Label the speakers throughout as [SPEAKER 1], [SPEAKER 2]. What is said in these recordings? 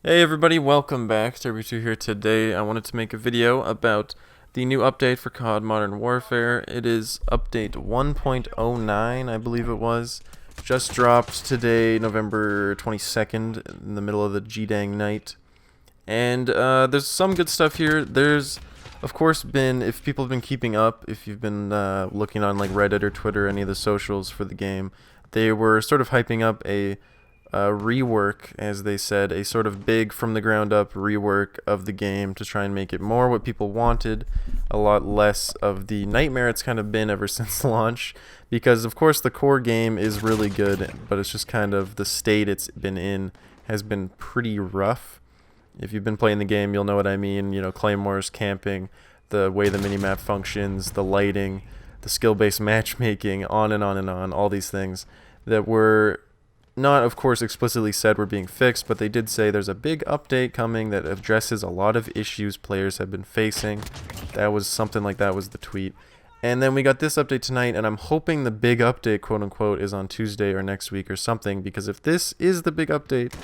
[SPEAKER 1] Hey everybody, welcome back. Derby2 here today. I wanted to make a video about the new update for COD Modern Warfare. It is update 1.09, I believe it was. Just dropped today, November 22nd, in the middle of the G-dang night. And there's some good stuff here. There's, of course, if people have been keeping up, if you've been looking on like Reddit or Twitter, any of the socials for the game, they were sort of hyping up a rework, as they said, a sort of big from the ground up rework of the game to try and make it more what people wanted, a lot less of the nightmare it's kind of been ever since launch, because of course the core game is really good, but it's just kind of the state it's been in has been pretty rough. If you've been playing the game, you'll know what I mean. You know, claymores, camping, the way the minimap functions, the lighting, the skill-based matchmaking, on and on and on, all these things that were not, of course, explicitly said were being fixed, but they did say there's a big update coming that addresses a lot of issues players have been facing. That was something like that was the tweet. And then we got this update tonight, and I'm hoping the big update, quote-unquote, is on Tuesday or next week or something, because if this is the big update,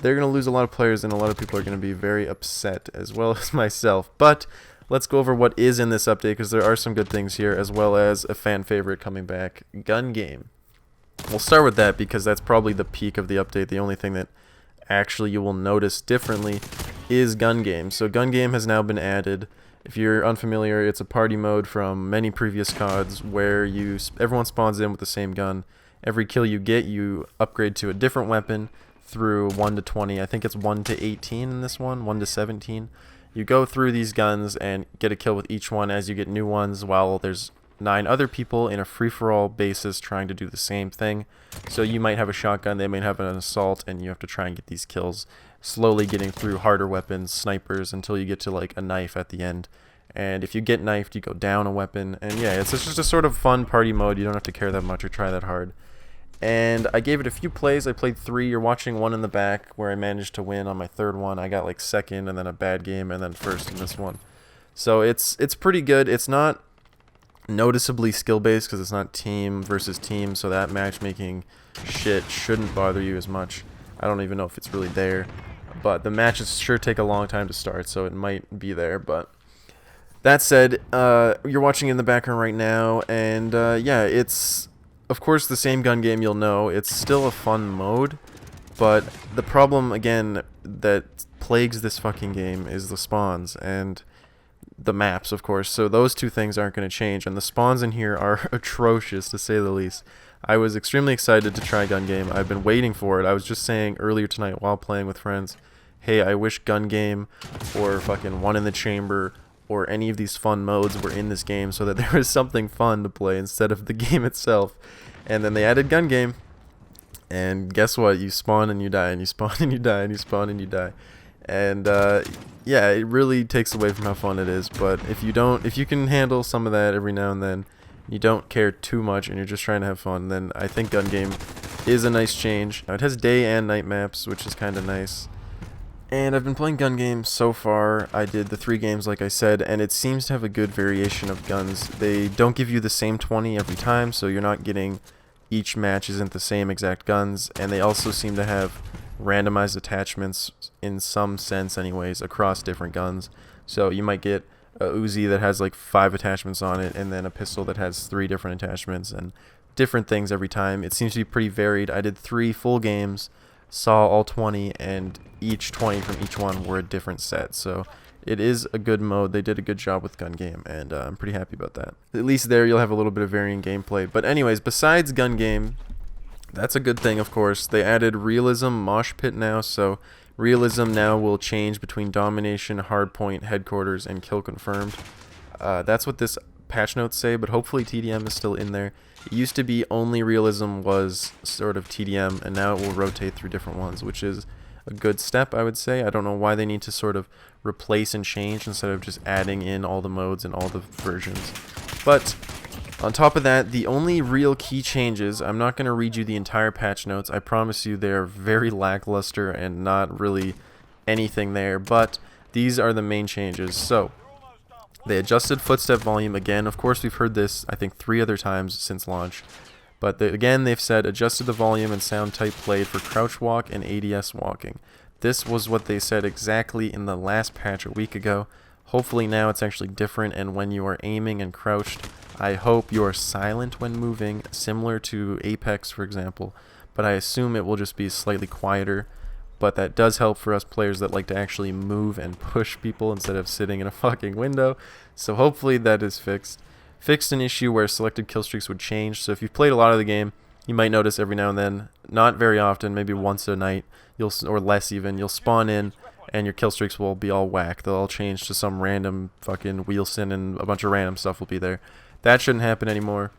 [SPEAKER 1] they're going to lose a lot of players, and a lot of people are going to be very upset, as well as myself. But let's go over what is in this update, because there are some good things here, as well as a fan favorite coming back, gun game. We'll start with that because that's probably the peak of the update. The only thing that actually you will notice differently is gun game. So gun game has now been added. If you're unfamiliar, it's a party mode from many previous CODs where everyone spawns in with the same gun. Every kill you get, you upgrade to a different weapon through 1 to 20. I think it's 1 to 18 in this one, 1 to 17. You go through these guns and get a kill with each one as you get new ones, while there's 9 other people in a free-for-all basis trying to do the same thing. So you might have a shotgun, they might have an assault, and you have to try and get these kills, slowly getting through harder weapons, snipers, until you get to like a knife at the end. And if you get knifed, you go down a weapon. And yeah, it's just a sort of fun party mode. You don't have to care that much or try that hard. And I gave it a few plays. I played 3. You're watching one in the back where I managed to win on my third one. I got like second, and then a bad game, and then first in this one. So it's pretty good. It's not noticeably skill-based because it's not team versus team, so that matchmaking shit shouldn't bother you as much. I don't even know if it's really there, but the matches sure take a long time to start, so it might be there. But that said, you're watching in the background right now, and yeah, it's of course the same gun game. You'll know it's still a fun mode, but the problem again that plagues this fucking game is the spawns and the maps, of course. So those two things aren't going to change, and the spawns in here are atrocious, to say the least. I was extremely excited to try gun game. I've been waiting for it. I was just saying earlier tonight while playing with friends, hey, I wish gun game or fucking one in the chamber or any of these fun modes were in this game so that there was something fun to play instead of the game itself. And then they added gun game, and guess what? You spawn and you die, and you spawn and you die, and you spawn and you die. And yeah, it really takes away from how fun it is. But if you can handle some of that every now and then, you don't care too much, and you're just trying to have fun, then I think gun game is a nice change. Now, it has day and night maps, which is kind of nice. And I've been playing gun game so far. I did the 3 games like I said, and it seems to have a good variation of guns. They don't give you the same 20 every time, so you're not getting each match isn't the same exact guns, and they also seem to have randomized attachments in some sense anyways across different guns. So you might get a Uzi that has like 5 attachments on it, and then a pistol that has 3 different attachments, and different things every time. It seems to be pretty varied. I did 3 full games, saw all 20, and each 20 from each one were a different set. So it is a good mode. They did a good job with gun game, and I'm pretty happy about that. At least there you'll have a little bit of varying gameplay. But anyways, besides gun game, that's a good thing, of course. They added Realism Moshpit now, so Realism now will change between Domination, Hardpoint, Headquarters, and Kill Confirmed. That's what this patch notes say, but hopefully TDM is still in there. It used to be only Realism was sort of TDM, and now it will rotate through different ones, which is a good step, I would say. I don't know why they need to sort of replace and change instead of just adding in all the modes and all the versions. But on top of that, the only real key changes, I'm not going to read you the entire patch notes. I promise you they're very lackluster and not really anything there, but these are the main changes. So they adjusted footstep volume again. Of course, we've heard this, I think, 3 other times since launch. But again, they've said adjusted the volume and sound type played for crouch walk and ADS walking. This was what they said exactly in the last patch a week ago. Hopefully now it's actually different, and when you are aiming and crouched, I hope you are silent when moving, similar to Apex, for example, but I assume it will just be slightly quieter. But that does help for us players that like to actually move and push people instead of sitting in a fucking window. So hopefully that is fixed. Fixed an issue where selected kill streaks would change. So if you've played a lot of the game, you might notice every now and then, not very often, maybe once a night, or less even, you'll spawn in and your kill streaks will be all whack. They'll all change to some random fucking Wheelson and a bunch of random stuff will be there. That shouldn't happen anymore.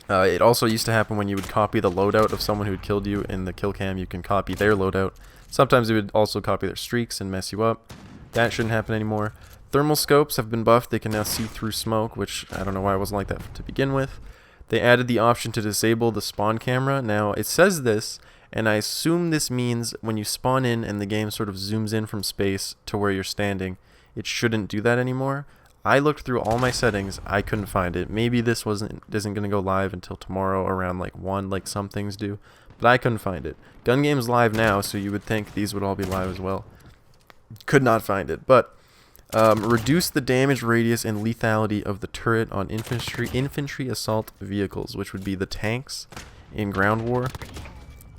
[SPEAKER 1] It also used to happen when you would copy the loadout of someone who had killed you in the kill cam. You can copy their loadout. Sometimes it would also copy their streaks and mess you up. That shouldn't happen anymore. Thermal scopes have been buffed. They can now see through smoke, which I don't know why it wasn't like that to begin with. They added the option to disable the spawn camera. Now, it says this, and I assume this means when you spawn in and the game sort of zooms in from space to where you're standing, it shouldn't do that anymore. I looked through all my settings. I couldn't find it. Maybe this isn't going to go live until tomorrow around like 1, like some things do. But I couldn't find it. Gun Game's live now, so you would think these would all be live as well. Could not find it. But reduce the damage radius and lethality of the turret on infantry assault vehicles, which would be the tanks in ground war.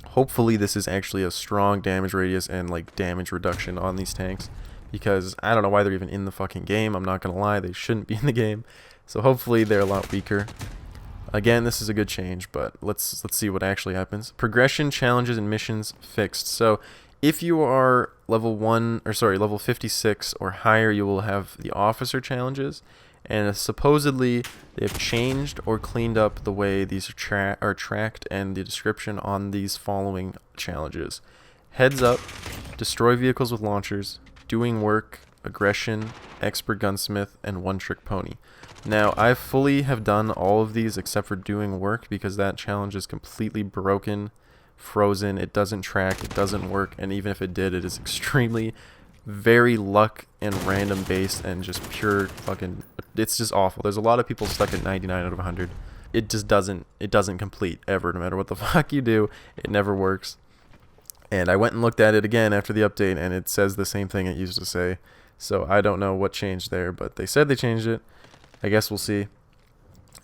[SPEAKER 1] Hopefully this is actually a strong damage radius and like damage reduction on these tanks, because I don't know why they're even in the fucking game. I'm not gonna lie, they shouldn't be in the game. So hopefully they're a lot weaker. Again, this is a good change, but let's see what actually happens. Progression, challenges, and missions fixed. So if you are level 56 or higher, you will have the officer challenges, and supposedly they've changed or cleaned up the way these are tracked and the description on these following challenges: heads up, destroy vehicles with launchers, doing work, aggression, expert gunsmith, and one trick pony. Now, I fully have done all of these except for doing work, because that challenge is completely broken, frozen, it doesn't track, it doesn't work, and even if it did, it is extremely, very luck and random based and just pure fucking, it's just awful. There's a lot of people stuck at 99 out of 100. It just doesn't complete ever, no matter what the fuck you do, it never works. And I went and looked at it again after the update, and it says the same thing it used to say. So I don't know what changed there, but they said they changed it. I guess we'll see.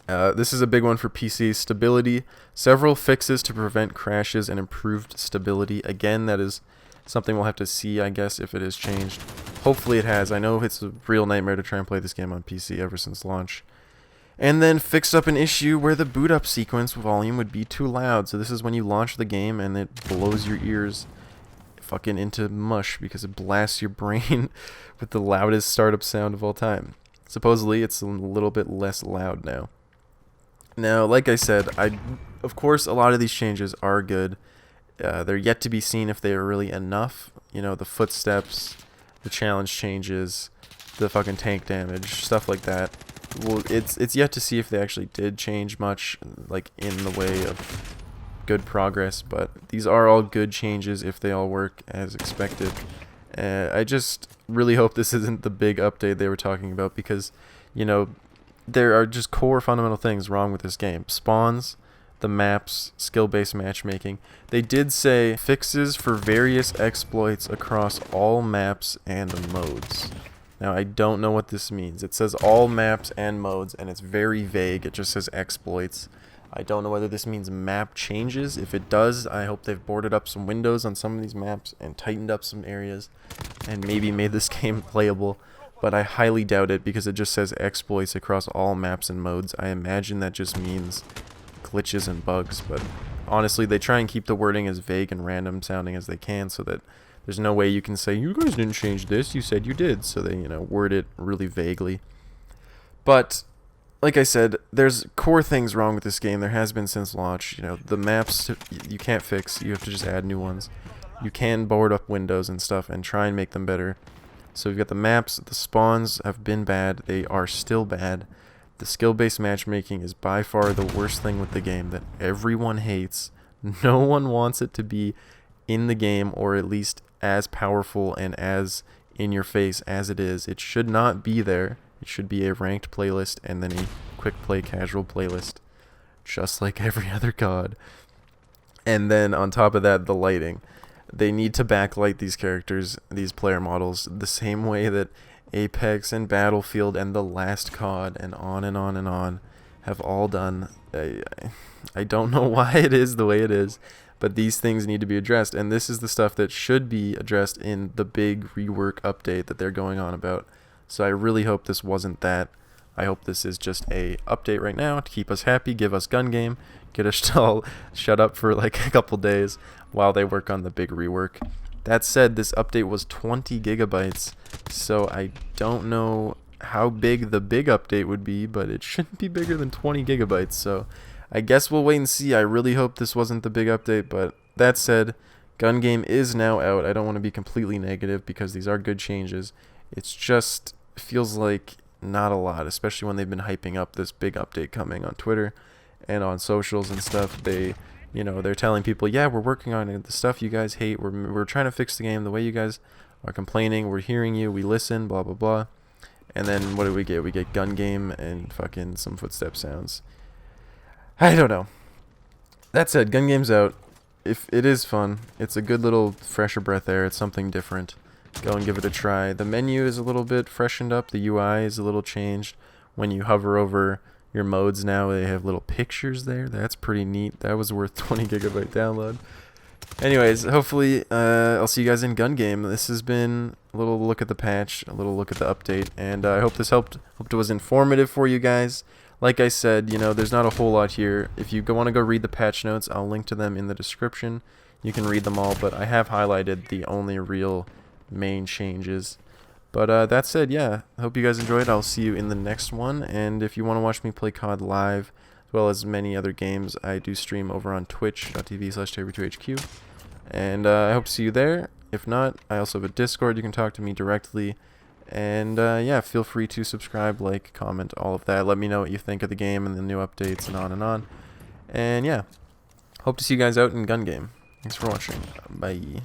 [SPEAKER 1] This is a big one for PC. Stability. Several fixes to prevent crashes and improved stability. Again, that is something we'll have to see, I guess, if it has changed. Hopefully it has. I know it's a real nightmare to try and play this game on PC ever since launch. And then fixed up an issue where the boot up sequence volume would be too loud. So this is when you launch the game and it blows your ears fucking into mush because it blasts your brain with the loudest startup sound of all time. Supposedly it's a little bit less loud now. Now, like I said, of course a lot of these changes are good. They're yet to be seen if they are really enough. You know, the footsteps, the challenge changes, the fucking tank damage, stuff like that. Well, it's yet to see if they actually did change much, like in the way of good progress, but these are all good changes if they all work as expected. I just really hope this isn't the big update they were talking about, because, you know, there are just core fundamental things wrong with this game. Spawns, the maps, skill-based matchmaking. They did say fixes for various exploits across all maps and modes. Now, I don't know what this means. It says all maps and modes, and it's very vague. It just says exploits. I don't know whether this means map changes. If it does, I hope they've boarded up some windows on some of these maps and tightened up some areas and maybe made this game playable. But I highly doubt it, because it just says exploits across all maps and modes. I imagine that just means glitches and bugs, but honestly, they try and keep the wording as vague and random sounding as they can, so that there's no way you can say, you guys didn't change this, you said you did. So they, you know, word it really vaguely. But like I said, there's core things wrong with this game. There has been since launch. You know, the maps you can't fix. You have to just add new ones. You can board up windows and stuff and try and make them better. So you've got the maps. The spawns have been bad. They are still bad. The skill-based matchmaking is by far the worst thing with the game that everyone hates. No one wants it to be in the game, or at least as powerful and as in your face as it is. It should not be there. It should be a ranked playlist and then a quick play casual playlist, just like every other COD. And then on top of that, the lighting. they need to backlight these characters, these player models, the same way that Apex and Battlefield and the last COD and on and on and on have all done. I don't know why it is the way it is, but these things need to be addressed, and this is the stuff that should be addressed in the big rework update that they're going on about. So I really hope this wasn't that. I hope this is just a update right now to keep us happy, give us gun game, get us all shut up for like a couple days while they work on the big rework. That said, this update was 20 gigabytes, so I don't know how big the big update would be, but it shouldn't be bigger than 20 gigabytes, so I guess we'll wait and see. I really hope this wasn't the big update, but that said, gun game is now out. I don't want to be completely negative because these are good changes. It's just feels like not a lot, especially when they've been hyping up this big update coming on Twitter and on socials and stuff. They're telling people, yeah, we're working on it. The stuff you guys hate, we're trying to fix the game. The way you guys are complaining, we're hearing you, we listen, blah blah blah. And then what do we get? We get gun game and fucking some footstep sounds. I don't know. That said, gun game's out. If it is fun, it's a good little fresher breath air. It's something different. Go and give it a try. The menu is a little bit freshened up. The UI is a little changed. When you hover over your modes now, they have little pictures there. That's pretty neat. That was worth 20 gigabyte download. Anyways, hopefully I'll see you guys in gun game. This has been a little look at the patch, a little look at the update, and I hope this helped. Hope it was informative for you guys. Like I said, there's not a whole lot here. If you want to go read the patch notes, I'll link to them in the description. You can read them all, but I have highlighted the only real main changes. But that said, yeah, I hope you guys enjoyed. I'll see you in the next one, and if you want to watch me play COD live, as well as many other games, I do stream over on twitch.tv/terry2hq, and I hope to see you there. If not, I also have a Discord. You can talk to me directly, and yeah, feel free to subscribe, like, comment, all of that. Let me know what you think of the game and the new updates and on and on. And yeah, hope to see you guys out in gun game. Thanks for watching. Bye.